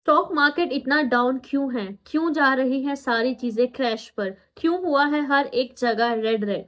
Stock market इतना down क्यों है? क्यों जा रही हैं सारी चीजें क्रैश पर? क्यों हुआ है हर एक जगह red red?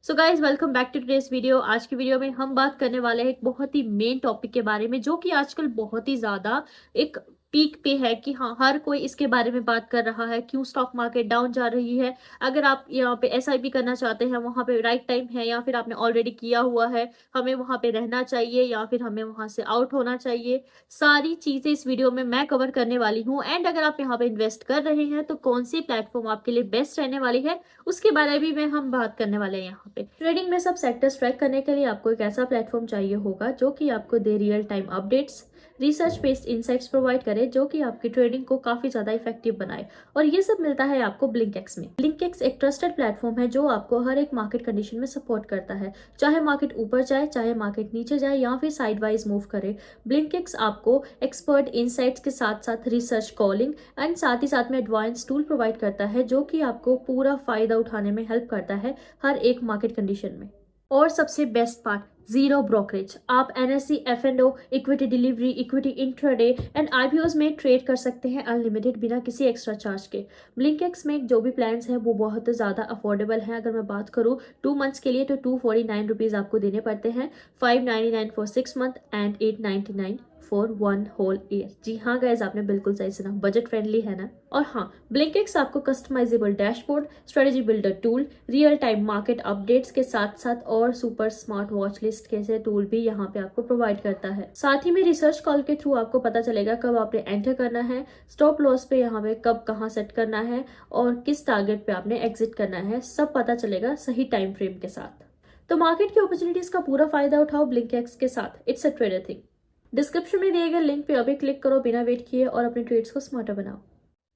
So guys, welcome back to today's video. आज की वीडियो में हम बात करने वाले हैं एक बहुत ही मेन टॉपिक के बारे में, जो कि आजकल बहुत ही ज्यादा एक पीक पे है कि हाँ, हर कोई इसके बारे में बात कर रहा है। क्यों स्टॉक मार्केट डाउन जा रही है? अगर आप यहाँ पे एसआईपी करना चाहते हैं, वहां पे राइट टाइम है या फिर आपने ऑलरेडी किया हुआ है? हमें वहां पे रहना चाहिए या फिर हमें वहां से आउट होना चाहिए? सारी चीजें इस वीडियो में मैं कवर करने वाली हूँ। एंड अगर आप यहाँ पे इन्वेस्ट कर रहे हैं तो कौन सी प्लेटफॉर्म आपके लिए बेस्ट रहने वाली है, उसके बारे में भी हम बात करने वाले हैं। यहाँ पे ट्रेडिंग में सब सेक्टर्स ट्रैक करने के लिए आपको एक ऐसा प्लेटफॉर्म चाहिए होगा जो कि आपको दे real time updates, research based insights provide करे, जो कि आपकी ट्रेडिंग को काफी ज्यादा इफेक्टिव बनाए। और ये सब मिलता है आपको ब्लिंकएक्स में। ब्लिंकएक्स एक ट्रस्टेड प्लेटफॉर्म है जो आपको हर एक मार्केट कंडीशन में सपोर्ट करता है, चाहे मार्केट ऊपर जाए, चाहे मार्केट नीचे जाए या फिर साइडवाइज मूव करे। ब्लिंकएक्स आपको एक्सपर्ट इंसाइट्स के साथ साथ रिसर्च कॉलिंग एंड साथ ही साथ में एडवांस टूल प्रोवाइड करता है, जो कि आपको पूरा फायदा उठाने में हेल्प करता है हर एक मार्केट कंडीशन में। और सबसे बेस्ट पार्ट, जीरो ब्रोकरेज। आप NSC, FNO, equity delivery, equity intraday and IPOs में ट्रेड कर सकते हैं अनलिमिटेड, बिना किसी एक्स्ट्रा चार्ज के। ब्लिंकएक्स में जो भी प्लान्स हैं वो बहुत ज़्यादा अफोर्डेबल हैं। अगर मैं बात करूँ 2 मंथ्स के लिए तो 249 रुपीज़ आपको देने पड़ते हैं, 599 for 6 month and 899 for 1 whole year. जी हाँ गाइज, आपने बिल्कुल सही सुना, बजट फ्रेंडली है ना। और हाँ, ब्लिंकएक्स आपको customisable dashboard, strategy builder tool, real time market updates के साथ साथ और सुपर स्मार्ट वॉच लिस्ट जैसे टूल भी यहाँ पे आपको प्रोवाइड करता है। साथ ही में रिसर्च कॉल के थ्रू आपको पता चलेगा कब आपने एंटर करना है, स्टॉप लॉस पे यहाँ पे कब कहाँ सेट करना है और किस टारगेट पे आपने एग्जिट करना है, सब पता चलेगा सही टाइम फ्रेम के साथ। तो मार्केट की अपॉर्चुनिटीज का पूरा फायदा उठाओ ब्लिंकएक्स के साथ। It's a trader thing. Description में दिए गए लिंक पे अभी क्लिक करो बिना वेट किए और अपने ट्रेड्स को स्मार्टर बनाओ।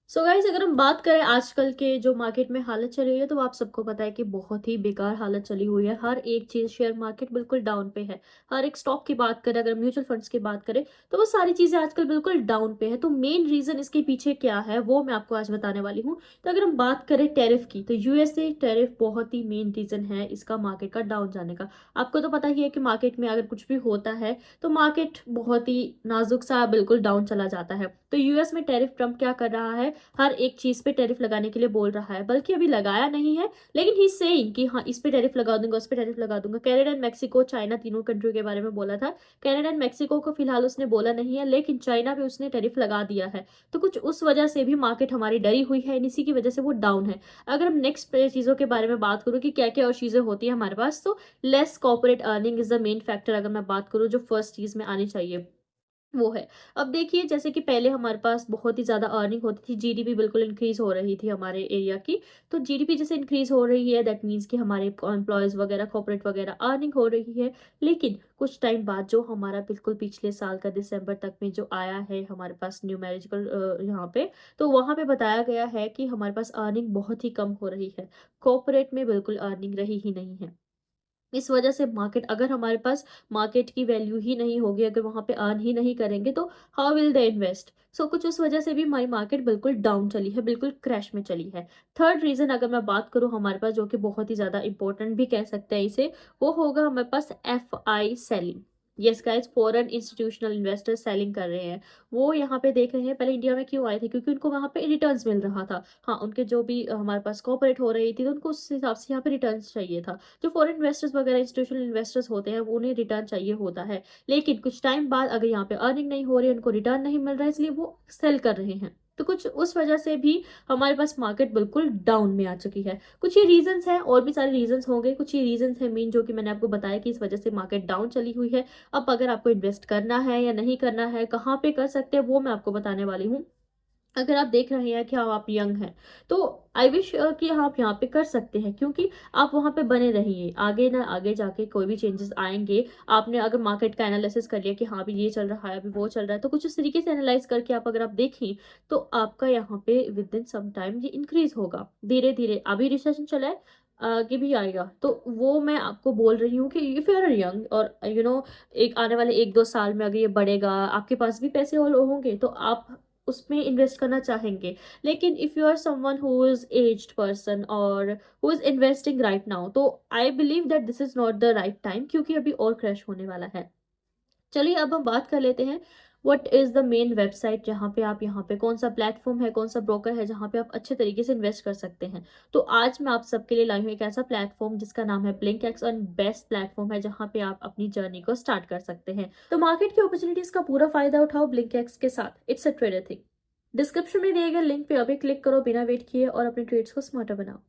सो गाइज, अगर हम बात करें आजकल के जो मार्केट में हालत चल रही है, तो आप सबको पता है कि बहुत ही बेकार हालत चली हुई है। हर एक चीज, शेयर मार्केट बिल्कुल डाउन पे है। हर एक स्टॉक की बात करें, अगर म्यूचुअल फंड्स की बात करें, तो वो सारी चीजें आजकल बिल्कुल डाउन पे है। तो मेन रीजन इसके पीछे क्या है वो मैं आपको आज बताने वाली हूँ। तो अगर हम बात करें टैरिफ की, तो यूएसए टैरिफ बहुत ही मेन रीजन है इसका मार्केट का डाउन जाने का। आपको तो पता ही है कि मार्केट में अगर कुछ भी होता है तो मार्केट बहुत ही नाजुक सा बिल्कुल डाउन चला जाता है। तो यूएस में टैरिफ ट्रम्प क्या कर रहा है, हर एक चीज पे टैरिफ लगाने के लिए बोल रहा है। बल्कि अभी लगाया नहीं है, लेकिन ही सेइंग कि हाँ, इस पे टैरिफ लगा दूंगा, उस पे टैरिफ लगा दूंगा। कनाडा एंड मैक्सिको, चाइना, तीनों कंट्री के बारे में बोला था। कनाडा एंड मैक्सिको को फिलहाल उसने बोला नहीं है, लेकिन चाइना पे उसने टैरिफ लगा दिया है। तो कुछ उस वजह से भी मार्केट हमारी डरी हुई है, इसी की वजह से वो डाउन है। अगर हम नेक्स्ट चीजों के बारे में बात करूँ कि क्या क्या और चीजें होती है हमारे पास, तो less corporate earning is the main factor. अगर मैं बात करूँ जो फर्स्ट चीज में आनी चाहिए वो है, अब देखिए, जैसे कि पहले हमारे पास बहुत ही ज़्यादा अर्निंग होती थी, जीडीपी बिल्कुल इंक्रीज हो रही थी हमारे एरिया की। तो जीडीपी जैसे इंक्रीज हो रही है, दैट मीन्स कि हमारे एम्प्लॉयज़ वगैरह, कॉर्पोरेट वगैरह अर्निंग हो रही है। लेकिन कुछ टाइम बाद जो हमारा बिल्कुल पिछले साल का दिसंबर तक में जो आया है हमारे पास न्यूमेरिकल यहाँ पे, तो वहाँ पे बताया गया है कि हमारे पास अर्निंग बहुत ही कम हो रही है। कॉर्पोरेट में बिल्कुल अर्निंग रही ही नहीं है। इस वजह से मार्केट, अगर हमारे पास मार्केट की वैल्यू ही नहीं होगी, अगर वहां पे अर्न ही नहीं करेंगे, तो हाउ विल दे इन्वेस्ट? सो कुछ उस वजह से भी हमारी मार्केट बिल्कुल डाउन चली है, बिल्कुल क्रैश में चली है। थर्ड रीजन अगर मैं बात करूं हमारे पास, जो कि बहुत ही ज्यादा इंपॉर्टेंट भी कह सकते हैं इसे, वो होगा हमारे पास FI selling. Yes guys, foreign institutional investor selling कर रहे हैं। वो यहाँ पे देख रहे हैं, पहले इंडिया में क्यों आए थे, क्योंकि उनको वहां पे रिटर्न्स मिल रहा था। हाँ, उनके जो भी हमारे पास कॉपरेट हो रही थी, तो उनको उस हिसाब से यहाँ पे रिटर्न्स चाहिए था। जो फॉरेन इन्वेस्टर्स वगैरह, इंस्टीट्यूशनल इन्वेस्टर्स होते हैं, वो उन्हें रिटर्न चाहिए होता है। लेकिन कुछ टाइम बाद अगर यहाँ पे अर्निंग नहीं हो रही है, उनको रिटर्न नहीं मिल रहा है, इसलिए वो सेल कर रहे हैं। तो कुछ उस वजह से भी हमारे पास मार्केट बिल्कुल डाउन में आ चुकी है। कुछ ये रीजंस हैं, और भी सारे रीजंस होंगे, कुछ ये रीजंस हैं मेन, जो कि मैंने आपको बताया कि इस वजह से मार्केट डाउन चली हुई है। अब अगर आपको इन्वेस्ट करना है या नहीं करना है, कहाँ पे कर सकते हैं, वो मैं आपको बताने वाली हूँ। अगर आप देख रहे हैं कि हाँ, आप यंग हैं, तो आई विश कि आप यहाँ पे कर सकते हैं, क्योंकि आप वहाँ पे बने रहिए। आगे ना आगे जाके कोई भी चेंजेस आएंगे। आपने अगर मार्केट का एनालिसिस कर लिया कि हाँ, अभी ये चल रहा है, अभी वो चल रहा है, तो कुछ इस तरीके से एनालाइज करके आप अगर आप देखें, तो आपका यहाँ पे विद इन सम टाइम ये इंक्रीज होगा धीरे धीरे। अभी रिसेशन चला है, आगे भी आएगा। तो वो मैं आपको बोल रही हूँ कि इफ यू आर यंग और एक आने वाले 1-2 साल में अगर ये बढ़ेगा, आपके पास भी पैसे और होंगे, तो आप उसमें इन्वेस्ट करना चाहेंगे। लेकिन if you are someone who is aged person और who is investing right now, तो I believe that this is not the right time, क्योंकि अभी और क्रैश होने वाला है। चलिए अब हम बात कर लेते हैं what is the main website जहाँ पे आप यहाँ पे कौन सा प्लेटफॉर्म है, कौन सा ब्रोकर है जहाँ पे आप अच्छे तरीके से इन्वेस्ट कर सकते हैं। तो आज मैं आप सबके लिए लाई हूँ एक ऐसा प्लेटफॉर्म जिसका नाम है ब्लिंकएक्स और बेस्ट प्लेटफॉर्म है जहाँ पे आप अपनी जर्नी को स्टार्ट कर सकते हैं। तो मार्केट की अपॉर्चुनिटीज का पूरा फायदा उठाओ ब्लिंकएक्स के साथ। It's a trader thing. Description में दिए गए लिंक पे अभी क्लिक करो बिना वेट किए और अपने ट्रेड्स को स्मार्टर बनाओ।